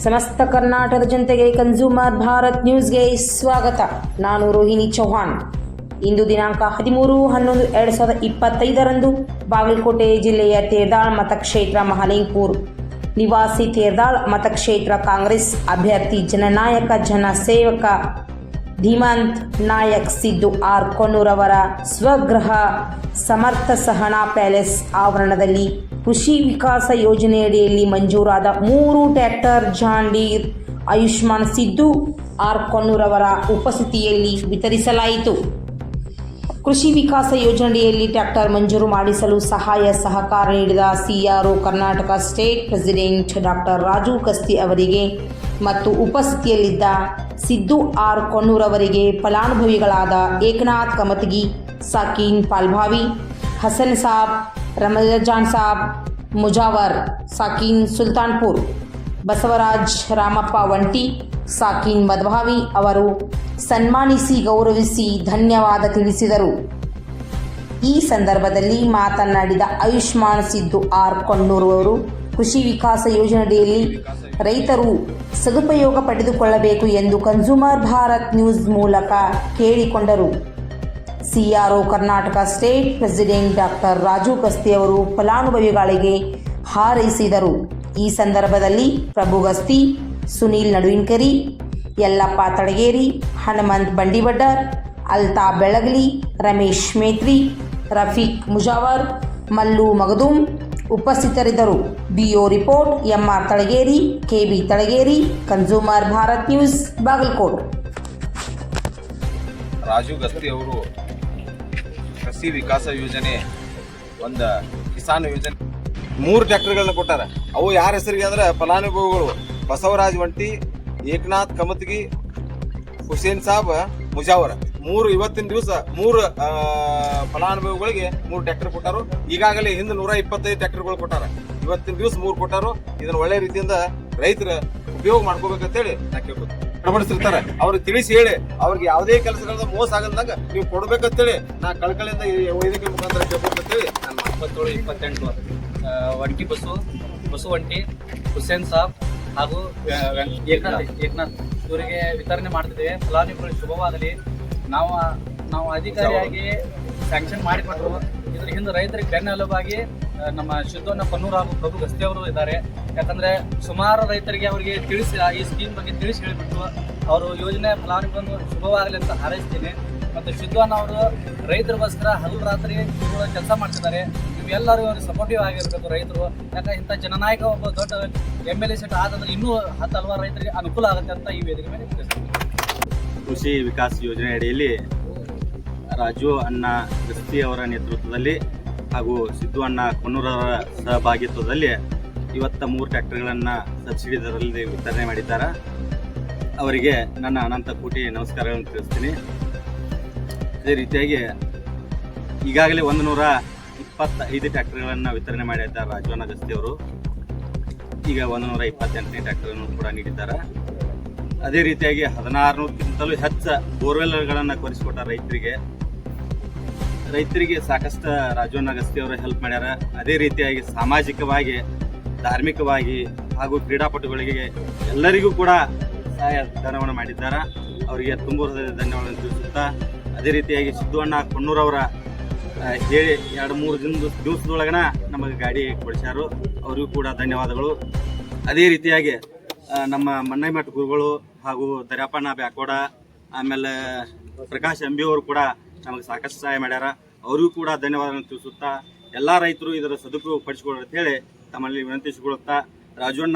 ಸಮಸ್ತ ಕರ್ನಾಟಕದ ಜನತೆಗೆ ಕನ್ಸ್ಯೂಮರ್ ಭಾರತ್ ನ್ಯೂಸ್ಗೆ ಸ್ವಾಗತ. ನಾನು ರೋಹಿಣಿ ಚೌಹಾಣ್. ಇಂದು ದಿನಾಂಕ 13/11/2025 ಬಾಗಲಕೋಟೆ ಜಿಲ್ಲೆಯ ತೇರ್ದಾಳ್ ಮತಕ್ಷೇತ್ರ ಮಹಾಲಿಂಗಪುರ ನಿವಾಸಿ ತೇರ್ದಾಳ್ ಮತಕ್ಷೇತ್ರ ಕಾಂಗ್ರೆಸ್ ಅಭ್ಯರ್ಥಿ ಜನನಾಯಕ ಜನಸೇವಕ ಧೀಮಂತ್ ನಾಯಕ್ ಸಿದ್ದು ಆರ್ ಕೊಣ್ಣೂರವರ ಸ್ವಗೃಹ ಸಮರ್ಥ ಸಹನಾ ಪ್ಯಾಲೇಸ್ ಆವರಣದಲ್ಲಿ ಕೃಷಿ ವಿಕಾಸ ಯೋಜನೆಯಡಿಯಲ್ಲಿ ಮಂಜೂರಾದ 3 ಟ್ರ್ಯಾಕ್ಟರ್ ಜಾನ್ ಡೀರ್ ಆಯುಷ್ಮಾನ್ ಸಿದ್ದು ಆರ್ ಕೊಣ್ಣೂರವರ ಉಪಸ್ಥಿತಿಯಲ್ಲಿ ವಿತರಿಸಲಾಯಿತು. ಕೃಷಿ ವಿಕಾಸ ಯೋಜನೆಯಲ್ಲಿ ಟ್ರ್ಯಾಕ್ಟರ್ ಮಂಜೂರು ಮಾಡಿಸಲು ಸಹಾಯ ಸಹಕಾರ ನೀಡಿದ CRO Karnataka state president doctor Raju Kasti ಅವರಿಗೆ ಮತ್ತು ಉಪಸ್ಥಿತಿಯಲ್ಲಿದ್ದ ಸಿದ್ದು ಆರ್ ಕೊಣ್ಣೂರವರಿಗೆ ಫಲಾನುಭವಿಗಳಾದ ಏಕನಾಥ್ ಕಮತಗಿ, ಸಾಕೀನ್ ಪಾಲ್ಭಾವಿ, ಹಸನ್ ಸಾಬ್, ರಮಜಾನ್ ಸಾಬ್, ಮುಜಾವರ್, ಸಾಕೀನ್ ಸುಲ್ತಾನ್ಪುರ್, ಬಸವರಾಜ್ ರಾಮಪ್ಪ ವಂಟಿ, ಸಾಕೀನ್ ಮದ್ಭಾವಿ ಅವರು ಸನ್ಮಾನಿಸಿ ಗೌರವಿಸಿ ಧನ್ಯವಾದ ತಿಳಿಸಿದರು. ಈ ಸಂದರ್ಭದಲ್ಲಿ ಮಾತನಾಡಿದ ಆಯುಷ್ಮಾನ್ ಸಿದ್ದು ಆರ್ ಕೊಣ್ಣೂರು ಅವರು ಕೃಷಿ ವಿಕಾಸ ಯೋಜನೆಯಡಿಯಲ್ಲಿ ರೈತರು ಸದುಪಯೋಗ ಪಡೆದುಕೊಳ್ಳಬೇಕು ಎಂದು ಕನ್ಸ್ಯೂಮರ್ ಭಾರತ್ ನ್ಯೂಸ್ ಮೂಲಕ ಕೇಳಿಕೊಂಡರು. CRO Karnataka state president doctor Raju Kasti ಅವರು ಫಲಾನುಭವಿಗಳಿಗೆ ಹಾರೈಸಿದರು. ಈ ಸಂದರ್ಭದಲ್ಲಿ ಪ್ರಭು ಗಸ್ತಿ, ಸುನೀಲ್ ನಡುವಿನ್ಕರಿ, ಯಲ್ಲಪ್ಪ ತಡಗೇರಿ, ಹನುಮಂತ್ ಬಂಡಿವಡ್ಡರ್, ಅಲ್ತಾ ಬೆಳಗಲಿ, ರಮೇಶ್ ಮೇತ್ರಿ, ರಫೀಕ್ ಮುಜಾವರ್, ಮಲ್ಲು ಮಗದೂಮ್ ಉಪಸ್ಥಿತರಿದ್ದರು. BO report MR Talageri, KB Talageri, consumer Bharat news, Bagalkot. Raju Gasti ಅವರು ಕೃಷಿ ವಿಕಾಸ ಯೋಜನೆ ಒಂದು ಕಿಸಾನ್ ಯೋಜನೆ 3 ಟ್ರ್ಯಾಕ್ಟರ್ಗಳನ್ನ ಕೊಟ್ಟಾರ. ಅವು ಯಾರ ಹೆಸರಿಗೆ ಅಂದ್ರೆ ಫಲಾನುಭವಿಗಳು ಬಸವರಾಜ್ ವಂಟಿ, ಏಕನಾಥ್ ಕಮತಗಿ, ಹುಸೇನ್ ಸಾಬ್, ಮುಜಾವರ. ಇವತ್ತಿನ ದಿವಸ 3 ಫಲಾನುಭವಿಗಳಿಗೆ 3 ಟ್ರ್ಯಾಕ್ಟರ್ ಕೊಟ್ಟಾರು. ಈಗಾಗಲೇ ಹಿಂದೆ 125 ಟ್ರ್ಯಾಕ್ಟರ್ಗಳು ಕೊಟ್ಟಾರ. ಇವತ್ತಿನ ದಿವಸ 3 ಕೊಟ್ಟಾರು. ಇದನ್ನ ಒಳ್ಳೆ ರೀತಿಯಿಂದ ರೈತರ ಉಪಯೋಗ ಮಾಡ್ಕೋಬೇಕಂತೇಳಿ ನಾ ಕೇಳ್ಕೊತೀನಿ. ಅಳವಡಿಸಿರ್ತಾರೆ ಅವ್ರಿಗೆ ತಿಳಿಸಿ ಹೇಳಿ, ಅವ್ರಿಗೆ ಯಾವುದೇ ಕೆಲಸಗಳನ್ನ ಮೋಸ ಆಗಲ್ದಂಗ ನೀವು ಕೊಡ್ಬೇಕಂತೇಳಿ ನಾ ಕಳಕಳಿಯಿಂದ ವೇದಿಕೆ ಮುಖಾಂತರ ಕೇಳ್ಬೇಕಂತೇಳಿ ನಾನು 27-28 ವಂಟಿ ಬಸು ವಂಟಿ, ಹುಸೇನ್ ಸಾಬ್ ಹಾಗೂ ಏಕನಾಥ್ ಇವರಿಗೆ ವಿತರಣೆ ಮಾಡ್ತಿದ್ದೇವೆ. ಫಲಾನುಭವಿಗಳಿಗೆ ಶುಭವಾಗಲಿ. ನಾವು ಅಧಿಕಾರಿಯಾಗಿ ಸ್ಯಾಂಕ್ಷನ್ ಮಾಡಿಕೊಟ್ರು. ಇದ್ರ ಹಿಂದೆ ರೈತರಿಗೆ ಬೆನ್ನೆಲುಬಾಗಿ ನಮ್ಮ ಸಿದ್ದು ಕೊಣ್ಣೂರು ಹಾಗೂ ಪ್ರಭು ಗಸ್ತಿ ಅವರು ಇದ್ದಾರೆ. ಯಾಕಂದ್ರೆ ಸುಮಾರು ರೈತರಿಗೆ ಅವರಿಗೆ ತಿಳಿಸಿ ಈ ಸ್ಕೀಮ್ ಬಗ್ಗೆ ತಿಳಿಸಿ ಹೇಳಿಬಿಟ್ಟು ಅವರು ಯೋಜನೆ ಫಲಾನುಭವಿಯನ್ನು ಶುಭವಾಗಲಿ ಅಂತ ಹಾರೈಸ್ತೀನಿ. ಮತ್ತು ಸಿದ್ದು ಅವರು ರೈತರಿಗೋಸ್ಕರ ಹಗಲು ರಾತ್ರಿ ಕೆಲಸ ಮಾಡ್ತಿದ್ದಾರೆ. ನೀವೆಲ್ಲರೂ ಅವ್ರಿಗೆ ಸಪೋರ್ಟಿವ್ ಆಗಿರ್ಬೇಕು ರೈತರು. ಯಾಕಂದ್ರೆ ಇಂಥ ಜನನಾಯಕ ಒಬ್ಬ ದೊಡ್ಡ MLA ಸೀಟ್ ಆದಂದ್ರೆ ಇನ್ನೂ 10 ಹಲವಾರು ರೈತರಿಗೆ ಅನುಕೂಲ ಆಗುತ್ತೆ ಅಂತ ಈ ವೇದಿಕೆ ಮೇಲೆ ತಿಳಿಸ್ತೀನಿ. ಕೃಷಿ ವಿಕಾಸ ಯೋಜನೆ ಅಡಿಯಲ್ಲಿ ರಾಜು ಅಣ್ಣ ಗಸ್ತಿ ಅವರ ನೇತೃತ್ವದಲ್ಲಿ ಹಾಗೂ ಸಿದ್ದು ಅಣ್ಣ ಕೊಣ್ಣೂರವರ ಸಹಭಾಗಿತ್ವದಲ್ಲಿ ಇವತ್ತ 3 ಟ್ರ್ಯಾಕ್ಟರ್ಗಳನ್ನು ಸಬ್ಸಿಡಿ ದರದಲ್ಲಿ ವಿತರಣೆ ಮಾಡಿದ್ದಾರೆ. ಅವರಿಗೆ ನನ್ನ ಅನಂತ ಕೋಟಿ ನಮಸ್ಕಾರಗಳನ್ನು ತಿಳಿಸ್ತೀನಿ. ಅದೇ ರೀತಿಯಾಗಿ ಈಗಾಗಲೇ 125 ಟ್ರ್ಯಾಕ್ಟರ್ಗಳನ್ನು ವಿತರಣೆ ಮಾಡಿದ್ದಾರೆ ರಾಜು ಅಣ್ಣ ಗಸ್ತಿ ಅವರು. ಈಗ 128ನೇ ಟ್ರ್ಯಾಕ್ಟರನ್ನು ಕೂಡ ನೀಡಿದ್ದಾರೆ. ಅದೇ ರೀತಿಯಾಗಿ 1600ಕ್ಕಿಂತಲೂ ಹೆಚ್ಚು ಬೋರ್ವೆಲ್ಗಳನ್ನು ಕೊರೆಸಿಕೊಟ್ಟ ರೈತರಿಗೆ ಸಾಕಷ್ಟು ರಾಜು ಅಣ್ಣ ಗಸ್ತಿ ಅವರು ಹೆಲ್ಪ್ ಮಾಡ್ಯಾರ. ಅದೇ ರೀತಿಯಾಗಿ ಸಾಮಾಜಿಕವಾಗಿ, ಧಾರ್ಮಿಕವಾಗಿ ಹಾಗೂ ಕ್ರೀಡಾಪಟುಗಳಿಗೆ ಎಲ್ಲರಿಗೂ ಕೂಡ ಸಹಾಯ ಧನವನ್ನು ಮಾಡಿದ್ದಾರೆ. ಅವರಿಗೆ ತುಂಬ ಧನ್ಯವಾದಗಳನ್ನು ತಿಳಿಸುತ್ತಾ, ಅದೇ ರೀತಿಯಾಗಿ ಸಿದ್ದು ಅಣ್ಣ ಕೊಣ್ಣೂರವರ ಹೇಳಿ 2-3 ದಿವಸದೊಳಗನ ನಮಗೆ ಗಾಡಿ ಕೊಡಿಸ್ಯಾರು. ಅವರಿಗೂ ಕೂಡ ಧನ್ಯವಾದಗಳು. ಅದೇ ರೀತಿಯಾಗಿ ನಮ್ಮ ಮನ್ನೈಮಠ ಗುರುಗಳು ಹಾಗೂ ದರ್ಯಾಪಣ್ಣ ಬ್ಯಾಕೋಡ, ಆಮೇಲೆ ಪ್ರಕಾಶ್ ಅಂಬಿ ಅವರು ಕೂಡ ನಮಗೆ ಸಾಕಷ್ಟು ಸಹಾಯ ಮಾಡ್ಯಾರ. ಅವರಿಗೂ ಕೂಡ ಧನ್ಯವಾದಗಳನ್ನು ತಿಳಿಸುತ್ತಾ, ಎಲ್ಲ ರೈತರು ಇದರ ಸದುಪಯೋಗ ಪಡಿಸಿಕೊಳ್ಳಿ ಅಂತ ಹೇಳಿ ತಮ್ಮಲ್ಲಿ ವಿನಂತಿಸಿಕೊಳ್ಳುತ್ತಾ, ರಾಜಣ್ಣ